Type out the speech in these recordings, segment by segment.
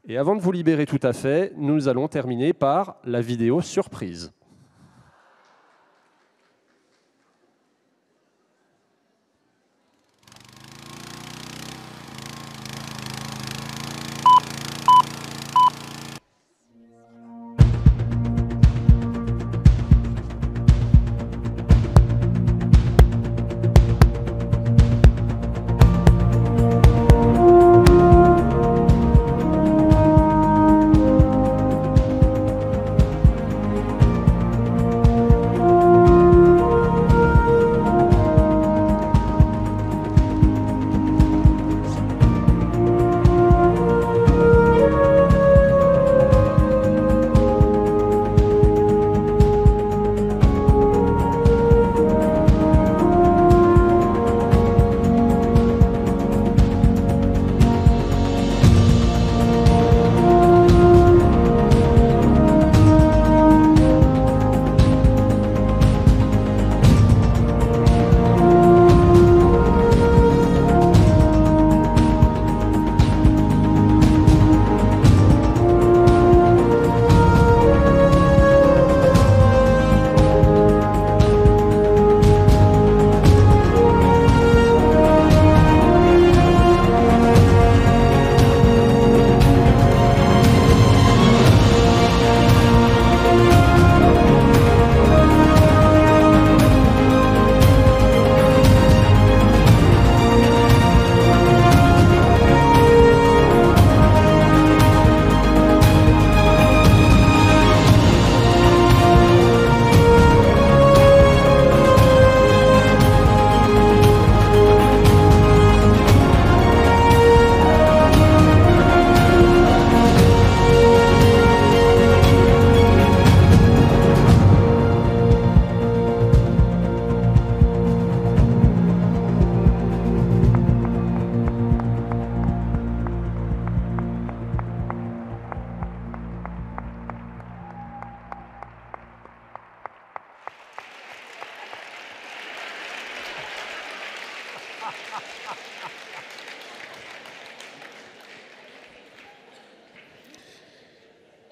Et avant de vous libérer tout à fait, nous allons terminer par la vidéo surprise.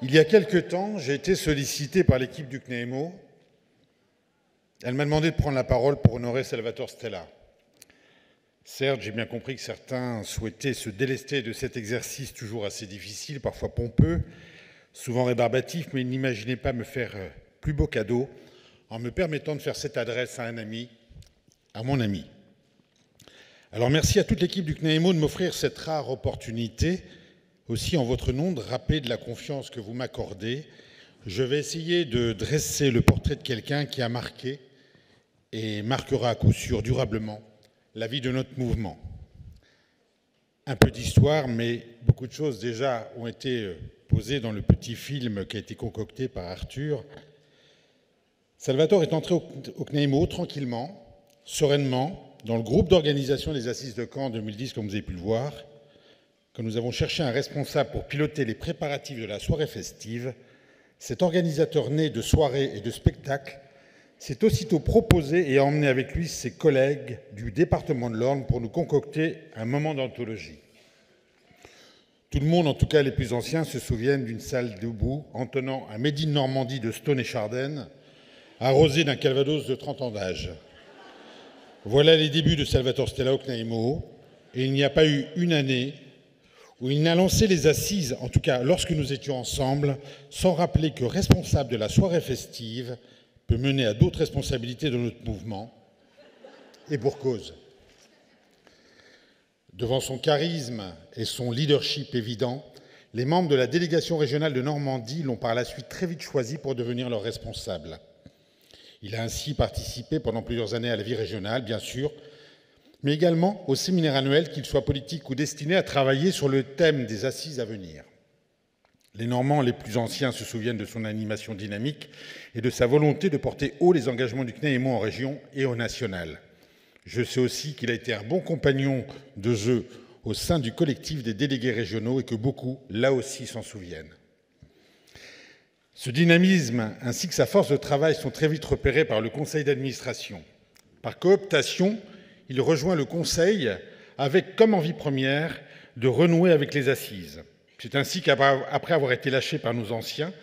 Il y a quelque temps, j'ai été sollicité par l'équipe du CNEMO. Elle m'a demandé de prendre la parole pour honorer Salvatore Stella. Certes, j'ai bien compris que certains souhaitaient se délester de cet exercice toujours assez difficile, parfois pompeux, souvent rébarbatif, mais ils n'imaginaient pas me faire plus beau cadeau en me permettant de faire cette adresse à un ami, à mon ami. Alors merci à toute l'équipe du CNEMO de m'offrir cette rare opportunité, aussi en votre nom, de rappeler de la confiance que vous m'accordez. Je vais essayer de dresser le portrait de quelqu'un qui a marqué et marquera à coup sûr durablement la vie de notre mouvement. Un peu d'histoire, mais beaucoup de choses déjà ont été posées dans le petit film qui a été concocté par Arthur. Salvatore est entré au CNEMO tranquillement, sereinement, dans le groupe d'organisation des Assises de Caen 2010, comme vous avez pu le voir. Quand nous avons cherché un responsable pour piloter les préparatifs de la soirée festive, cet organisateur né de soirées et de spectacles s'est aussitôt proposé et a emmené avec lui ses collègues du département de l'Orne pour nous concocter un moment d'anthologie. Tout le monde, en tout cas les plus anciens, se souviennent d'une salle debout entonnant un Made in Normandie de Stone et Chardin, arrosé d'un Calvados de 30 ans d'âge. Voilà les débuts de Salvatore Stella au CNEMO, et il n'y a pas eu une année où il n'a lancé les assises, en tout cas lorsque nous étions ensemble, sans rappeler que responsable de la soirée festive peut mener à d'autres responsabilités de notre mouvement, et pour cause. Devant son charisme et son leadership évident, les membres de la délégation régionale de Normandie l'ont par la suite très vite choisi pour devenir leur responsable. Il a ainsi participé pendant plusieurs années à la vie régionale, bien sûr, mais également au séminaire annuel, qu'il soit politique ou destiné à travailler sur le thème des assises à venir. Les Normands les plus anciens se souviennent de son animation dynamique et de sa volonté de porter haut les engagements du CNEMO en région et au national. Je sais aussi qu'il a été un bon compagnon de jeu au sein du collectif des délégués régionaux et que beaucoup, là aussi, s'en souviennent. Ce dynamisme ainsi que sa force de travail sont très vite repérés par le conseil d'administration. Par cooptation, il rejoint le conseil avec comme envie première de renouer avec les assises. C'est ainsi qu'après avoir été lâchés par nos anciens,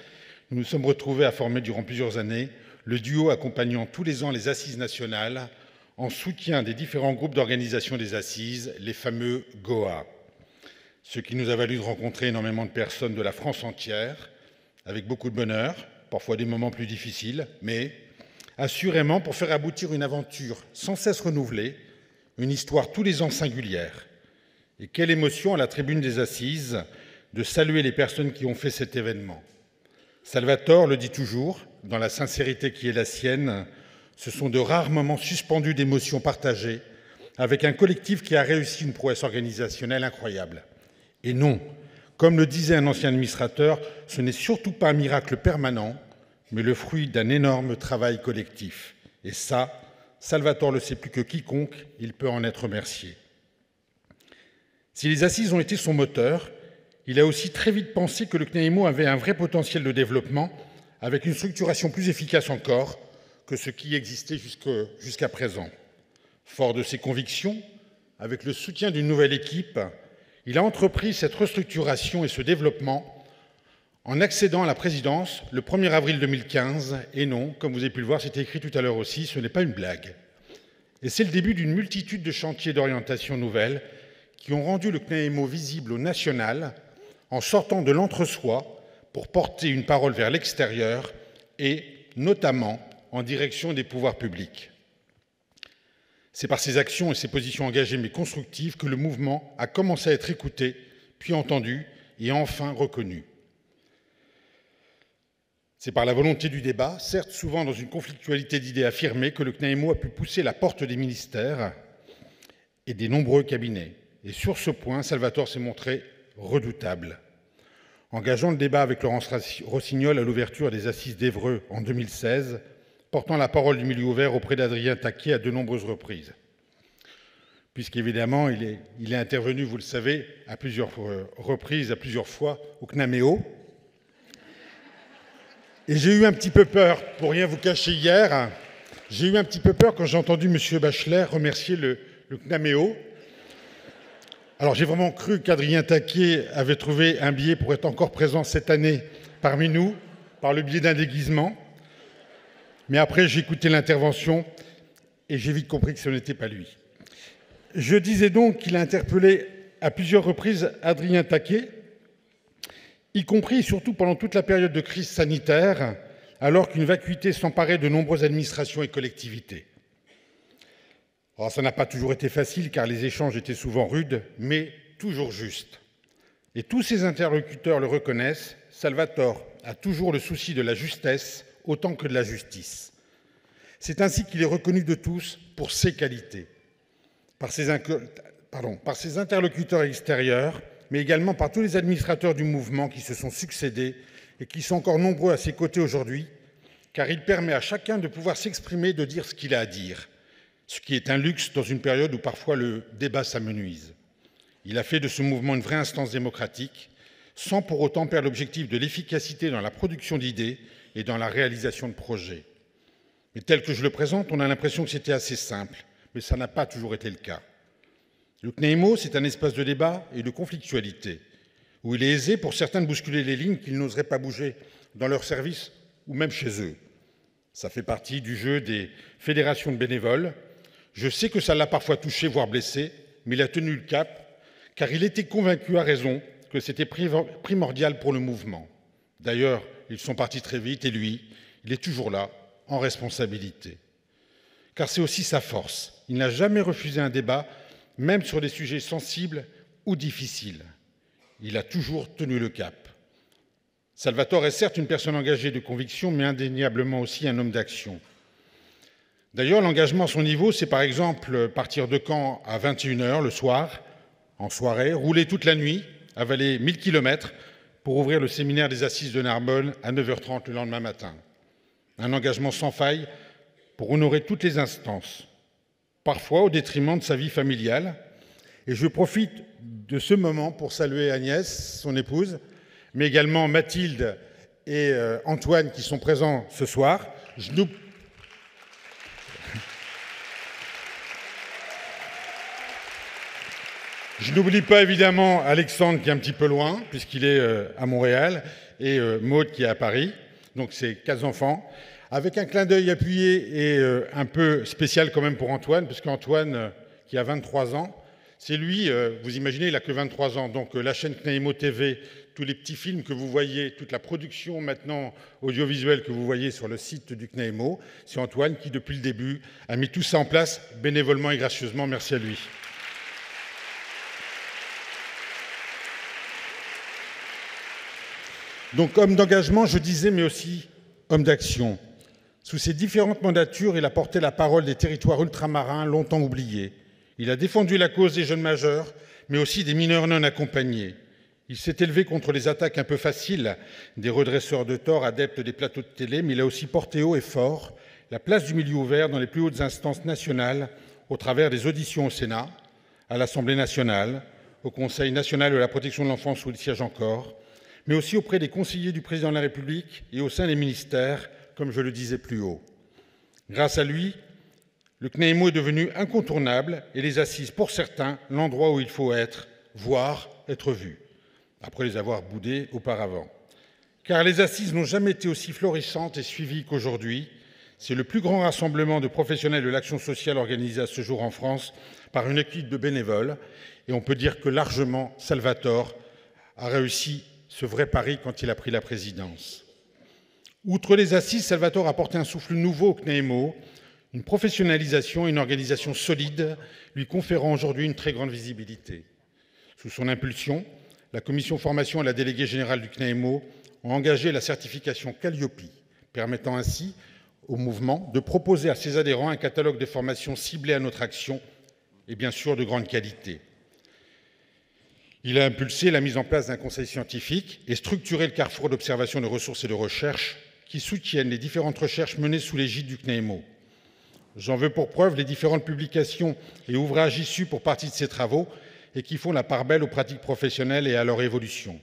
nous nous sommes retrouvés à former durant plusieurs années le duo accompagnant tous les ans les assises nationales en soutien des différents groupes d'organisation des assises, les fameux GOA. Ce qui nous a valu de rencontrer énormément de personnes de la France entière, avec beaucoup de bonheur, parfois des moments plus difficiles, mais assurément pour faire aboutir une aventure sans cesse renouvelée, une histoire tous les ans singulière. Et quelle émotion à la tribune des assises de saluer les personnes qui ont fait cet événement. Salvatore le dit toujours, dans la sincérité qui est la sienne, ce sont de rares moments suspendus d'émotions partagées avec un collectif qui a réussi une prouesse organisationnelle incroyable. Et non, comme le disait un ancien administrateur, ce n'est surtout pas un miracle permanent, mais le fruit d'un énorme travail collectif. Et ça, Salvatore le sait plus que quiconque, il peut en être remercié. Si les assises ont été son moteur, il a aussi très vite pensé que le CNAIMO avait un vrai potentiel de développement, avec une structuration plus efficace encore que ce qui existait jusqu'à présent. Fort de ses convictions, avec le soutien d'une nouvelle équipe, il a entrepris cette restructuration et ce développement en accédant à la présidence le 1er avril 2015. Et non, comme vous avez pu le voir, c'était écrit tout à l'heure aussi, ce n'est pas une blague. Et c'est le début d'une multitude de chantiers d'orientation nouvelles qui ont rendu le CNAIMO visible au national en sortant de l'entre-soi pour porter une parole vers l'extérieur et notamment en direction des pouvoirs publics. C'est par ses actions et ses positions engagées mais constructives que le mouvement a commencé à être écouté, puis entendu et enfin reconnu. C'est par la volonté du débat, certes souvent dans une conflictualité d'idées affirmées, que le CNAIMO a pu pousser la porte des ministères et des nombreux cabinets. Et sur ce point, Salvatore s'est montré redoutable. Engageant le débat avec Laurence Rossignol à l'ouverture des Assises d'Évreux en 2016, portant la parole du milieu ouvert auprès d'Adrien Taquet à de nombreuses reprises. Puisqu'évidemment, il est intervenu, vous le savez, à plusieurs reprises, à plusieurs fois, au CNAMEO. Et j'ai eu un petit peu peur, pour rien vous cacher hier, j'ai eu un petit peu peur quand j'ai entendu M. Bachelet remercier le CNAMEO. Alors j'ai vraiment cru qu'Adrien Taquet avait trouvé un billet pour être encore présent cette année parmi nous, par le biais d'un déguisement. Mais après, j'ai écouté l'intervention et j'ai vite compris que ce n'était pas lui. Je disais donc qu'il a interpellé à plusieurs reprises Adrien Taquet, y compris et surtout pendant toute la période de crise sanitaire, alors qu'une vacuité s'emparait de nombreuses administrations et collectivités. Alors, ça n'a pas toujours été facile, car les échanges étaient souvent rudes, mais toujours justes. Et tous ses interlocuteurs le reconnaissent, Salvatore a toujours le souci de la justesse autant que de la justice. C'est ainsi qu'il est reconnu de tous pour ses qualités, par ses interlocuteurs extérieurs, mais également par tous les administrateurs du mouvement qui se sont succédés et qui sont encore nombreux à ses côtés aujourd'hui, car il permet à chacun de pouvoir s'exprimer, de dire ce qu'il a à dire, ce qui est un luxe dans une période où parfois le débat s'amenuise. Il a fait de ce mouvement une vraie instance démocratique, sans pour autant perdre l'objectif de l'efficacité dans la production d'idées et dans la réalisation de projets. Mais tel que je le présente, on a l'impression que c'était assez simple, mais ça n'a pas toujours été le cas. Le CNAIMO, c'est un espace de débat et de conflictualité, où il est aisé pour certains de bousculer les lignes qu'ils n'oseraient pas bouger dans leur service ou même chez eux. Ça fait partie du jeu des fédérations de bénévoles. Je sais que ça l'a parfois touché, voire blessé, mais il a tenu le cap, car il était convaincu à raison que c'était primordial pour le mouvement. D'ailleurs, ils sont partis très vite et lui, il est toujours là, en responsabilité. Car c'est aussi sa force. Il n'a jamais refusé un débat, même sur des sujets sensibles ou difficiles. Il a toujours tenu le cap. Salvatore est certes une personne engagée de conviction, mais indéniablement aussi un homme d'action. D'ailleurs, l'engagement à son niveau, c'est par exemple partir de Caen à 21h le soir, en soirée, rouler toute la nuit, avaler 1000 km pour ouvrir le séminaire des Assises de Narbonne à 9h30 le lendemain matin. Un engagement sans faille pour honorer toutes les instances, parfois au détriment de sa vie familiale. Et je profite de ce moment pour saluer Agnès, son épouse, mais également Mathilde et Antoine qui sont présents ce soir. Je n'oublie pas évidemment Alexandre qui est un petit peu loin, puisqu'il est à Montréal, et Maude qui est à Paris. Donc c'est 4 enfants. Avec un clin d'œil appuyé et un peu spécial quand même pour Antoine, parce qu'Antoine, qui a 23 ans, c'est lui, vous imaginez, il n'a que 23 ans. Donc la chaîne CNEIMO TV, tous les petits films que vous voyez, toute la production maintenant audiovisuelle que vous voyez sur le site du CNEIMO, c'est Antoine qui, depuis le début, a mis tout ça en place bénévolement et gracieusement. Merci à lui. Donc homme d'engagement, je disais, mais aussi homme d'action. Sous ses différentes mandatures, il a porté la parole des territoires ultramarins longtemps oubliés. Il a défendu la cause des jeunes majeurs, mais aussi des mineurs non accompagnés. Il s'est élevé contre les attaques un peu faciles des redresseurs de tort adeptes des plateaux de télé, mais il a aussi porté haut et fort la place du milieu ouvert dans les plus hautes instances nationales au travers des auditions au Sénat, à l'Assemblée nationale, au Conseil national de la protection de l'enfance où il siège encore, mais aussi auprès des conseillers du président de la République et au sein des ministères, comme je le disais plus haut. Grâce à lui, le CNEIMO est devenu incontournable et les assises, pour certains, l'endroit où il faut être, voire être vu, après les avoir boudées auparavant. Car les assises n'ont jamais été aussi florissantes et suivies qu'aujourd'hui. C'est le plus grand rassemblement de professionnels de l'action sociale organisé à ce jour en France par une équipe de bénévoles. Et on peut dire que largement, Salvatore a réussi ce vrai pari quand il a pris la présidence. Outre les assises, Salvatore a apporté un souffle nouveau au CNEIMO, une professionnalisation et une organisation solide, lui conférant aujourd'hui une très grande visibilité. Sous son impulsion, la commission formation et la déléguée générale du CNEIMO ont engagé la certification Calliope, permettant ainsi au mouvement de proposer à ses adhérents un catalogue de formations ciblées à notre action et bien sûr de grande qualité. Il a impulsé la mise en place d'un conseil scientifique et structuré le carrefour d'observation de ressources et de recherche qui soutiennent les différentes recherches menées sous l'égide du CNEIMO. J'en veux pour preuve les différentes publications et ouvrages issus pour partie de ces travaux et qui font la part belle aux pratiques professionnelles et à leur évolution.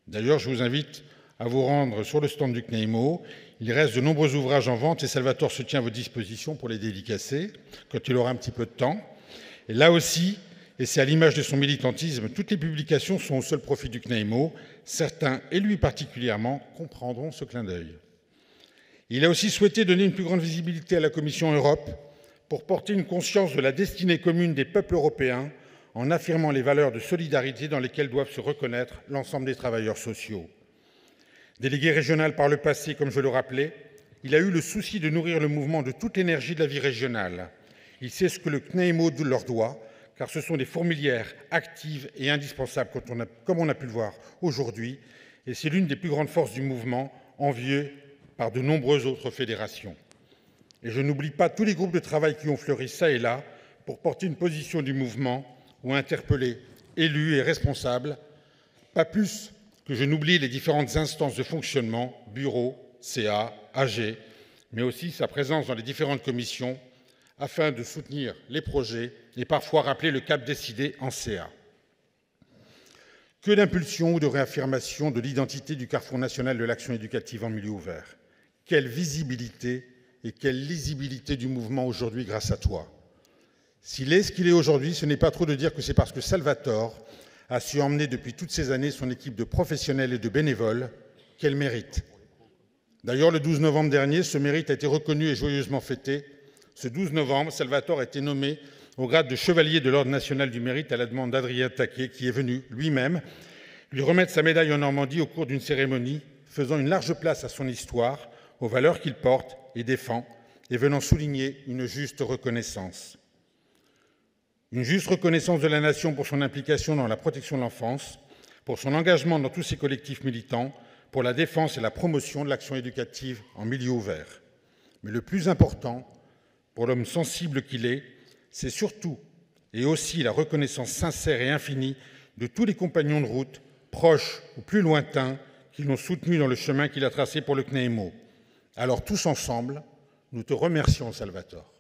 D'ailleurs, je vous invite à vous rendre sur le stand du CNEIMO. Il reste de nombreux ouvrages en vente et Salvatore se tient à votre disposition pour les dédicacer quand il aura un petit peu de temps. Et là aussi, et c'est à l'image de son militantisme, toutes les publications sont au seul profit du CNEIMO. Certains, et lui particulièrement, comprendront ce clin d'œil. Il a aussi souhaité donner une plus grande visibilité à la Commission Europe pour porter une conscience de la destinée commune des peuples européens en affirmant les valeurs de solidarité dans lesquelles doivent se reconnaître l'ensemble des travailleurs sociaux. Délégué régional par le passé, comme je le rappelais, il a eu le souci de nourrir le mouvement de toute l'énergie de la vie régionale. Il sait ce que le CNEIMO leur doit, car ce sont des fourmilières actives et indispensables, comme on a pu le voir aujourd'hui, et c'est l'une des plus grandes forces du mouvement, enviée par de nombreuses autres fédérations. Et je n'oublie pas tous les groupes de travail qui ont fleuri ça et là pour porter une position du mouvement ou interpeller élus et responsables, pas plus que je n'oublie les différentes instances de fonctionnement, bureaux, CA, AG, mais aussi sa présence dans les différentes commissions afin de soutenir les projets et parfois rappeler le cap décidé en CA. Que d'impulsion ou de réaffirmation de l'identité du Carrefour national de l'action éducative en milieu ouvert. Quelle visibilité et quelle lisibilité du mouvement aujourd'hui grâce à toi. S'il est ce qu'il est aujourd'hui, ce n'est pas trop de dire que c'est parce que Salvatore a su emmener depuis toutes ces années son équipe de professionnels et de bénévoles qu'elle mérite. D'ailleurs, le 12 novembre dernier, ce mérite a été reconnu et joyeusement fêté. Ce 12 novembre, Salvatore a été nommé au grade de chevalier de l'Ordre national du mérite à la demande d'Adrien Taquet, qui est venu lui-même lui remettre sa médaille en Normandie au cours d'une cérémonie faisant une large place à son histoire, aux valeurs qu'il porte et défend, et venant souligner une juste reconnaissance. Une juste reconnaissance de la nation pour son implication dans la protection de l'enfance, pour son engagement dans tous ses collectifs militants, pour la défense et la promotion de l'action éducative en milieu ouvert. Mais le plus important, pour l'homme sensible qu'il est, c'est surtout et aussi la reconnaissance sincère et infinie de tous les compagnons de route, proches ou plus lointains, qui l'ont soutenu dans le chemin qu'il a tracé pour le CNEIMO. Alors tous ensemble, nous te remercions, Salvatore.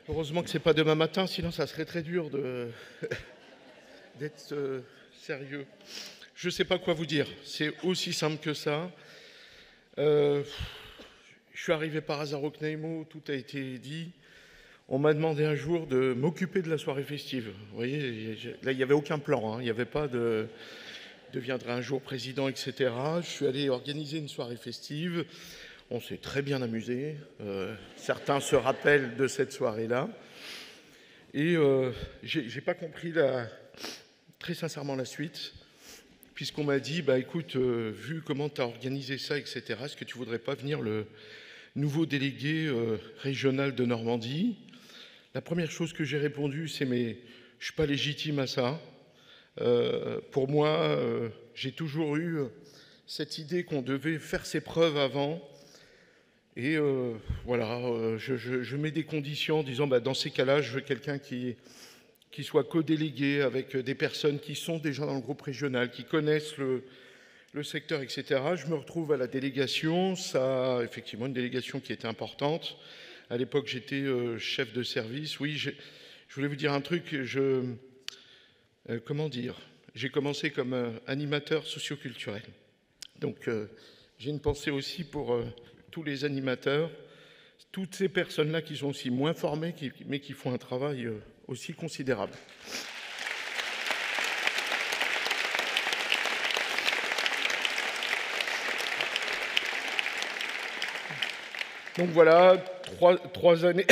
Heureusement que ce n'est pas demain matin, sinon ça serait très dur d'être sérieux. Je ne sais pas quoi vous dire, c'est aussi simple que ça. Je suis arrivé par hasard au CNEIMO, tout a été dit. On m'a demandé un jour de m'occuper de la soirée festive. Vous voyez, là, il n'y avait aucun plan, hein. Il n'y avait pas de deviendrai un jour président, etc. Je suis allé organiser une soirée festive. On s'est très bien amusé. Certains se rappellent de cette soirée-là. Et j'ai pas compris très sincèrement la suite, puisqu'on m'a dit, bah écoute, vu comment tu as organisé ça, etc., est-ce que tu voudrais pas venir le nouveau délégué régional de Normandie? La première chose que j'ai répondu, c'est mais je suis pas légitime à ça. Pour moi, j'ai toujours eu cette idée qu'on devait faire ses preuves avant. Et voilà, je mets des conditions en disant, bah, dans ces cas-là, je veux quelqu'un qui soit co-délégué avec des personnes qui sont déjà dans le groupe régional, qui connaissent le secteur, etc. Je me retrouve à la délégation, ça, effectivement, une délégation qui était importante. À l'époque, j'étais chef de service. Oui, je voulais vous dire un truc, comment dire, j'ai commencé comme animateur socioculturel. Donc, j'ai une pensée aussi pour tous les animateurs, toutes ces personnes-là qui sont aussi moins formées, mais qui font un travail aussi considérable. Donc voilà, trois années,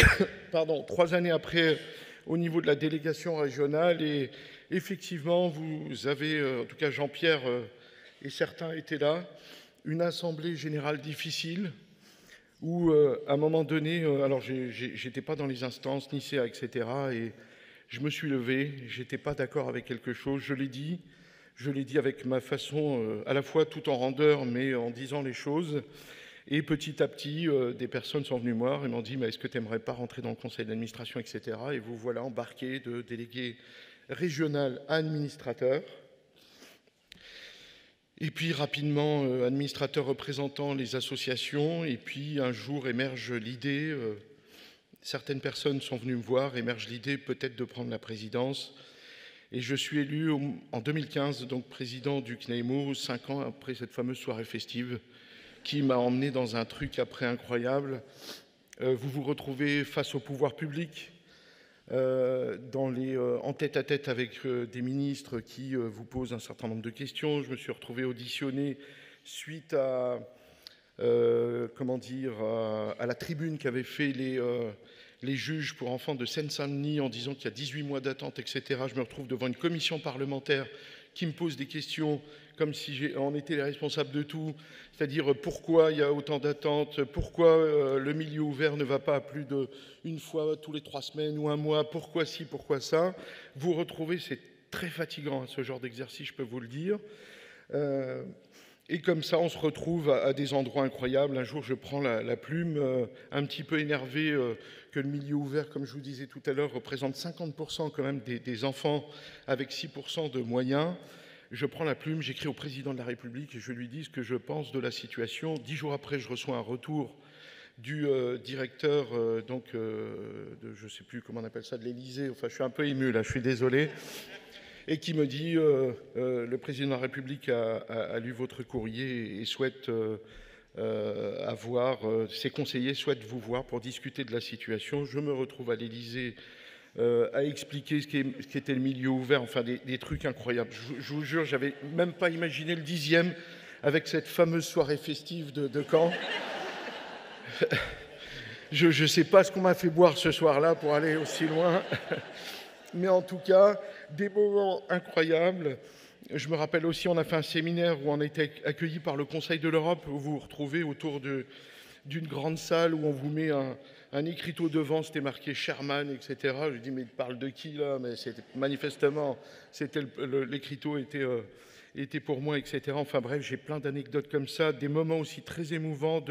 trois années après, au niveau de la délégation régionale, et effectivement, vous avez, en tout cas Jean-Pierre et certains étaient là, une assemblée générale difficile, où à un moment donné, alors j'étais pas dans les instances, ni CA, etc., et je me suis levé, j'étais pas d'accord avec quelque chose, je l'ai dit avec ma façon, à la fois tout en rondeur, mais en disant les choses. Et petit à petit, des personnes sont venues me voir et m'ont dit « Est-ce que tu n'aimerais pas rentrer dans le conseil d'administration, etc. » Et vous voilà embarqué de délégué régional à administrateur. Et puis rapidement, administrateur représentant les associations. Et puis un jour émerge l'idée, certaines personnes sont venues me voir, émerge l'idée peut-être de prendre la présidence. Et je suis élu en 2015, donc président du CNEIMO, 5 ans après cette fameuse soirée festive, qui m'a emmené dans un truc après incroyable. Vous vous retrouvez face au pouvoir public, en tête-à-tête avec des ministres qui vous posent un certain nombre de questions. Je me suis retrouvé auditionné suite à la tribune qu'avaient fait les juges pour enfants de Seine-Saint-Denis en disant qu'il y a 18 mois d'attente, etc. Je me retrouve devant une commission parlementaire qui me pose des questions comme si on était les responsables de tout, c'est-à-dire pourquoi il y a autant d'attentes, pourquoi le milieu ouvert ne va pas plus d'une fois tous les 3 semaines ou un mois, pourquoi ci, pourquoi ça. Vous retrouvez, c'est très fatigant ce genre d'exercice, je peux vous le dire. Et comme ça, on se retrouve à des endroits incroyables. Un jour, je prends la plume, un petit peu énervé que le milieu ouvert, comme je vous disais tout à l'heure, représente 50% quand même des enfants avec 6% de moyens. Je prends la plume, j'écris au président de la République et je lui dis ce que je pense de la situation. 10 jours après, je reçois un retour du directeur, je ne sais plus comment on appelle ça, de l'Élysée. Enfin, je suis un peu ému là, je suis désolé. Et qui me dit le président de la République a lu votre courrier et souhaite ses conseillers souhaitent vous voir pour discuter de la situation. Je me retrouve à l'Élysée à expliquer ce qu'était le milieu ouvert, enfin des trucs incroyables. Je vous jure, j'avais même pas imaginé le 10e avec cette fameuse soirée festive de Caen. Je ne sais pas ce qu'on m'a fait boire ce soir-là pour aller aussi loin. Mais en tout cas, des moments incroyables. Je me rappelle aussi, on a fait un séminaire où on a été accueillis par le Conseil de l'Europe, où vous vous retrouvez autour d'une grande salle où on vous met un écriteau devant, c'était marqué Sherman, etc. Je lui dis, mais il parle de qui là? Mais manifestement, l'écriteau était pour moi, etc. Enfin bref, j'ai plein d'anecdotes comme ça, des moments aussi très émouvants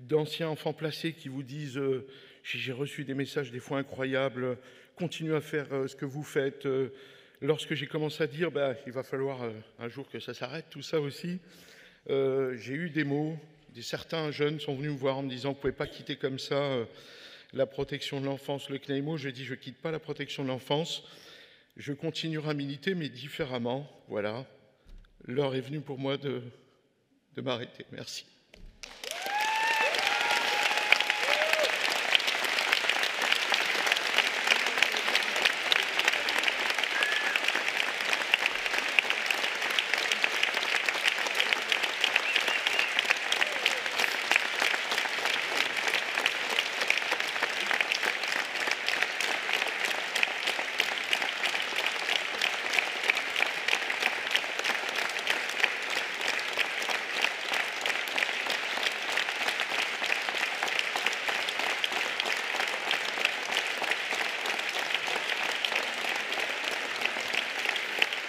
d'anciens enfants placés qui vous disent j'ai reçu des messages des fois incroyables, continuez à faire ce que vous faites. Lorsque j'ai commencé à dire il va falloir un jour que ça s'arrête, tout ça aussi, j'ai eu des mots certains jeunes sont venus me voir en me disant « Vous ne pouvez pas quitter comme ça la protection de l'enfance, le CNEIMO ». Je dis « Je ne quitte pas la protection de l'enfance. Je continuerai à militer, mais différemment. » Voilà. L'heure est venue pour moi de m'arrêter. Merci.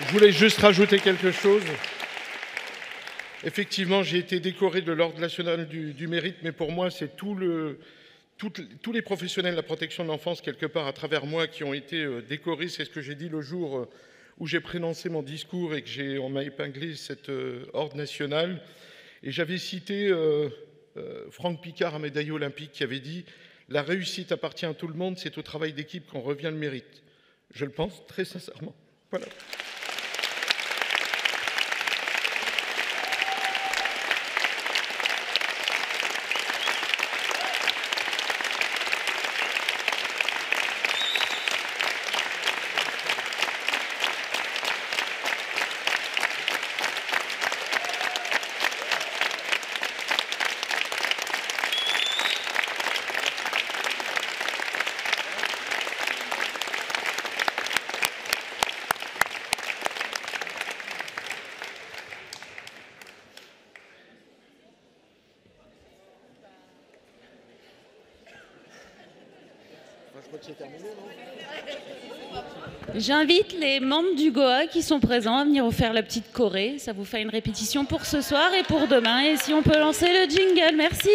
Je voulais juste rajouter quelque chose. Effectivement, j'ai été décoré de l'Ordre national du mérite, mais pour moi, c'est tous les professionnels de la protection de l'enfance, quelque part à travers moi, qui ont été décorés. C'est ce que j'ai dit le jour où j'ai prononcé mon discours et qu'on m'a épinglé cet Ordre national. Et j'avais cité Franck Picard, un médaillé olympique, qui avait dit « La réussite appartient à tout le monde, c'est au travail d'équipe qu'on revient le mérite ». Je le pense très sincèrement. Voilà. J'invite les membres du GOA qui sont présents à venir vous faire la petite choré. Ça vous fait une répétition pour ce soir et pour demain. Et si on peut lancer le jingle, merci.